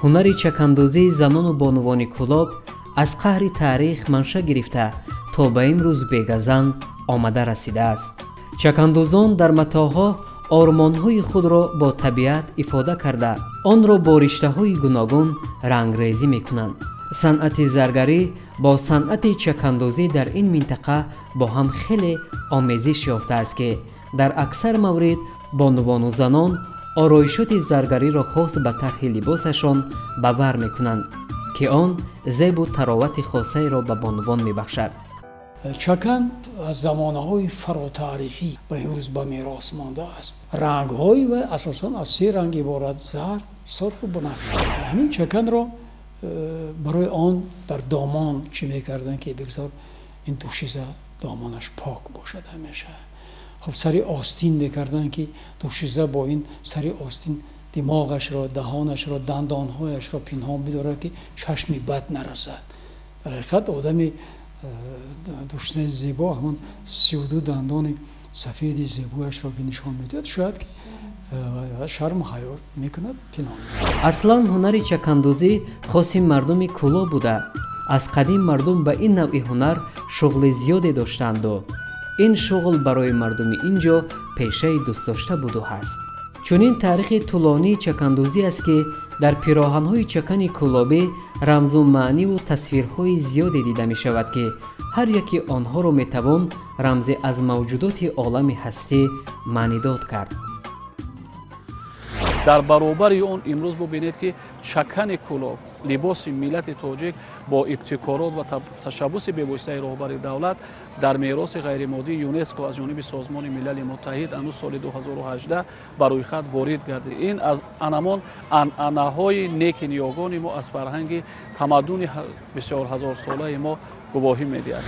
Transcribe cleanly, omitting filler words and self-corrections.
ҳунари чакандозии занону бонувони кӯлоб аз қаҳри таърих манша гирифта то ба имрӯз бегазан омада расидааст. чакандозон дар матоъҳо ормонҳои худро бо табиат ифода карда онро бо риштаҳои гуногун рангрезӣ мекунанд. санъати заргарӣ бо санъати чакандозӣ дар ин минтақа бо ҳам хеле омезиш ёфтааст ки дар аксар маврид бонувону занон ороишоти заргариро хос ба тарҳи либосашон ба бар мекунанд ки он зебу таровати хосаеро ба бонувон мебахшад. чаканд аз замонаҳои фаротарихӣ ба имрӯз ба мерос мондааст. рангҳои вай асосан аз се ранг иборат: зард, сурху бунафш. ҳамин чаканро барои он дар домон чӣ мекарданд ки бигзор ин душиза домонаш пок бошад ҳамеша. хуб сари остин мекарданд ки душиза бо ин сари остин димоғашро, даҳонашро, дандонҳояшро пинҳон бидорад ки чашми бад нарасад. дар ҳақиқат одами душизаи зебо ҳамон 32 дандони сафеди зебояшро ки нишон медиҳад, шояд ки шарм ҳаё мекунад пинҳон. аслан ҳунари чакандозӣ хоси мардуми кӯло буда аз қадим мардум ба ин навъи ҳунар шуғли зиёде доштанду ин шуғл барои мардуми ин ҷо пешаи дӯстдошта буду ҳаст. чунин таърихи тӯлонии чакандозӣ аст ки дар пироҳанҳои чакани кӯлобӣ рамзу маъниву тасвирҳои зиёде дида мешавад ки ҳар яки онҳоро метавон рамзе аз мавҷудоти олами ҳастӣ маънидод кард. дар баробари он имрӯз бубинед ки чакани кӯлоб, либоси миллати тоҷик бо ибтикорот ва ташаббуси бевоситаи роҳбари давлат дар мероси ғайримоддии ЮНЕСКО аз ҷониби Созмони Милали Муттаҳид анӯ соли 2018 ба рӯйхат ворид гардид. ин аз анамон анъанаҳои неки ниёгони мо аз фарҳанги тамаддуни бисёр ҳазорсолаи мо гувоҳӣ медиҳад.